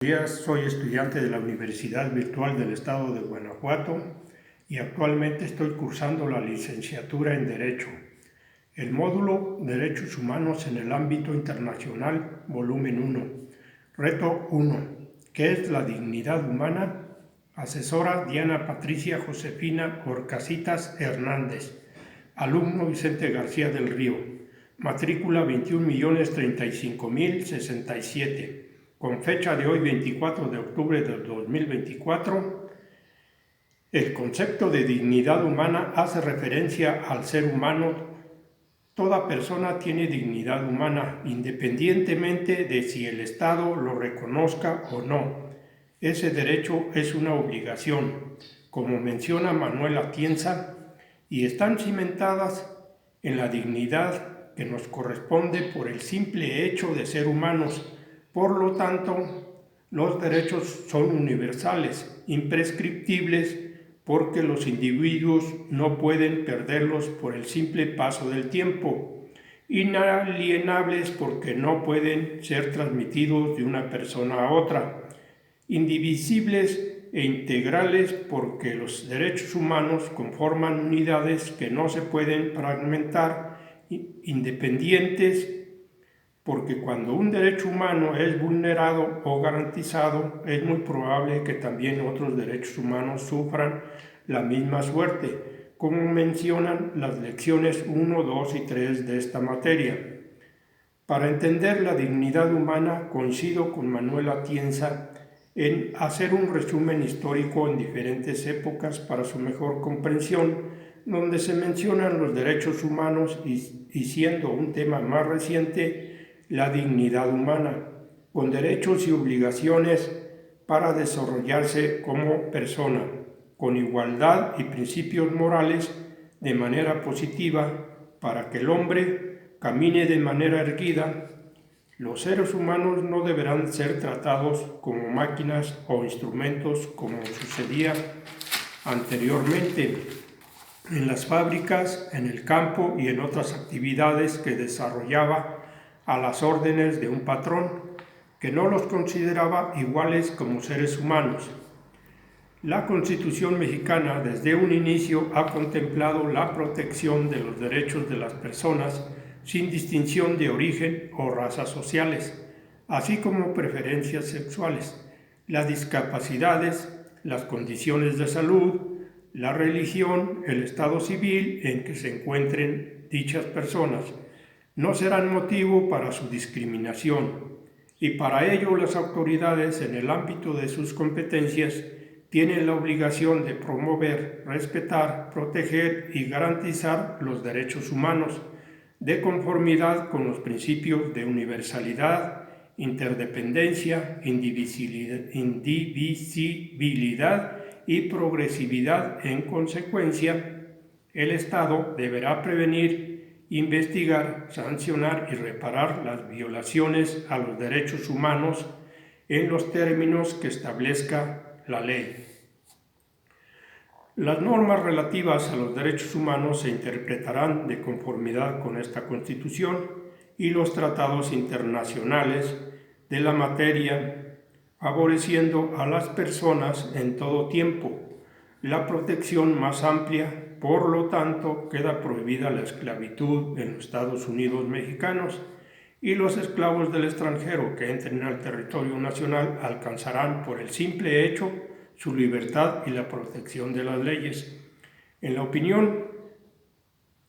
Buenos días, soy estudiante de la Universidad Virtual del Estado de Guanajuato y actualmente estoy cursando la licenciatura en Derecho. El módulo Derechos Humanos en el Ámbito Internacional, volumen 1. Reto 1. ¿Qué es la dignidad humana? Asesora Diana Patricia Josefina Horcasitas Hernández. Alumno Vicente García del Río. Matrícula 21.035.067. Con fecha de hoy, 24 de octubre del 2024, el concepto de dignidad humana hace referencia al ser humano. Toda persona tiene dignidad humana, independientemente de si el Estado lo reconozca o no. Ese derecho es una obligación, como menciona Manuel Atienza, y están cimentadas en la dignidad que nos corresponde por el simple hecho de ser humanos. Por lo tanto, los derechos son universales, imprescriptibles, porque los individuos no pueden perderlos por el simple paso del tiempo, inalienables porque no pueden ser transmitidos de una persona a otra, indivisibles e integrales porque los derechos humanos conforman unidades que no se pueden fragmentar, independientes, porque cuando un derecho humano es vulnerado o garantizado, es muy probable que también otros derechos humanos sufran la misma suerte, como mencionan las lecciones 1, 2 y 3 de esta materia. Para entender la dignidad humana, coincido con Manuel Atienza en hacer un resumen histórico en diferentes épocas para su mejor comprensión, donde se mencionan los derechos humanos y siendo un tema más reciente, la dignidad humana, con derechos y obligaciones para desarrollarse como persona, con igualdad y principios morales de manera positiva para que el hombre camine de manera erguida. Los seres humanos no deberán ser tratados como máquinas o instrumentos como sucedía anteriormente en las fábricas, en el campo y en otras actividades que desarrollaba a las órdenes de un patrón que no los consideraba iguales como seres humanos. La Constitución mexicana desde un inicio ha contemplado la protección de los derechos de las personas sin distinción de origen o razas sociales, así como preferencias sexuales, las discapacidades, las condiciones de salud, la religión, el estado civil en que se encuentren dichas personas, no serán motivo para su discriminación, y para ello las autoridades en el ámbito de sus competencias tienen la obligación de promover, respetar, proteger y garantizar los derechos humanos de conformidad con los principios de universalidad, interdependencia, indivisibilidad y progresividad. En consecuencia, el Estado deberá prevenir, investigar, sancionar y reparar las violaciones a los derechos humanos en los términos que establezca la ley. Las normas relativas a los derechos humanos se interpretarán de conformidad con esta Constitución y los tratados internacionales de la materia, favoreciendo a las personas en todo tiempo la protección más amplia. Por lo tanto, queda prohibida la esclavitud en los Estados Unidos mexicanos y los esclavos del extranjero que entren al territorio nacional alcanzarán por el simple hecho su libertad y la protección de las leyes. En la opinión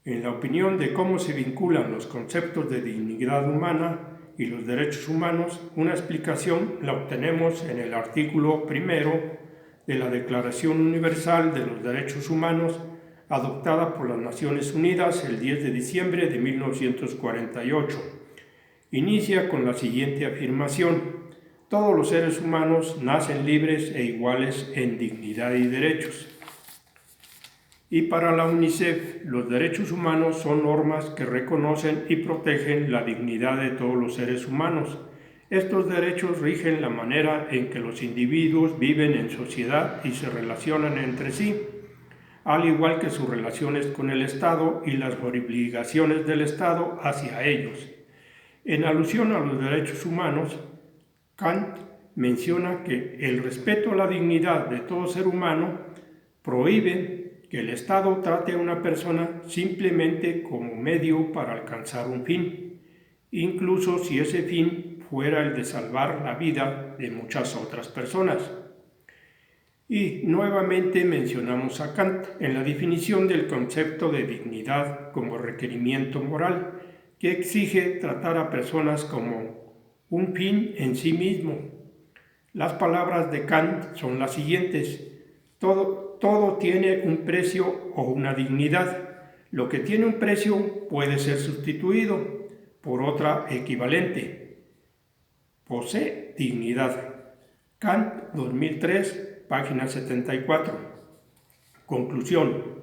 de cómo se vinculan los conceptos de dignidad humana y los derechos humanos, una explicación la obtenemos en el artículo 1 de la Declaración Universal de los Derechos Humanos, adoptada por las Naciones Unidas el 10 de diciembre de 1948. Inicia con la siguiente afirmación: todos los seres humanos nacen libres e iguales en dignidad y derechos. Y para la UNICEF, los derechos humanos son normas que reconocen y protegen la dignidad de todos los seres humanos. Estos derechos rigen la manera en que los individuos viven en sociedad y se relacionan entre sí, al igual que sus relaciones con el Estado y las obligaciones del Estado hacia ellos. En alusión a los derechos humanos, Kant menciona que el respeto a la dignidad de todo ser humano prohíbe que el Estado trate a una persona simplemente como medio para alcanzar un fin, incluso si ese fin fuera el de salvar la vida de muchas otras personas. Y nuevamente mencionamos a Kant en la definición del concepto de dignidad como requerimiento moral, que exige tratar a personas como un fin en sí mismo. Las palabras de Kant son las siguientes: todo tiene un precio o una dignidad. Lo que tiene un precio puede ser sustituido por otra equivalente. Posee dignidad. Kant, 2003, página 74. Conclusión.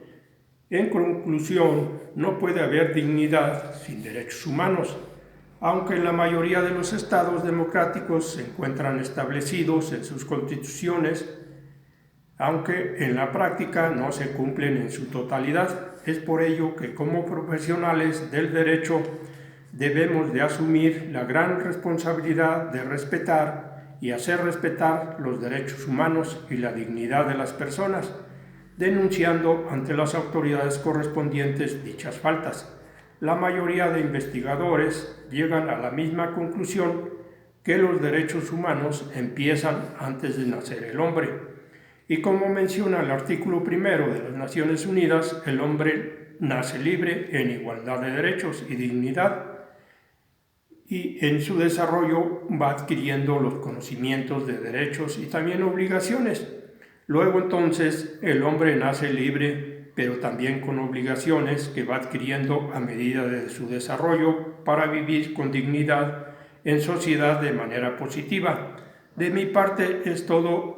En conclusión, no puede haber dignidad sin derechos humanos, aunque en la mayoría de los estados democráticos se encuentran establecidos en sus constituciones, aunque en la práctica no se cumplen en su totalidad. Es por ello que como profesionales del derecho debemos de asumir la gran responsabilidad de respetar y hacer respetar los derechos humanos y la dignidad de las personas, denunciando ante las autoridades correspondientes dichas faltas. La mayoría de investigadores llegan a la misma conclusión, que los derechos humanos empiezan antes de nacer el hombre. Y como menciona el artículo 1 de las Naciones Unidas, el hombre nace libre en igualdad de derechos y dignidad, y en su desarrollo va adquiriendo los conocimientos de derechos y también obligaciones. Luego entonces el hombre nace libre, pero también con obligaciones que va adquiriendo a medida de su desarrollo para vivir con dignidad en sociedad de manera positiva. De mi parte es todo.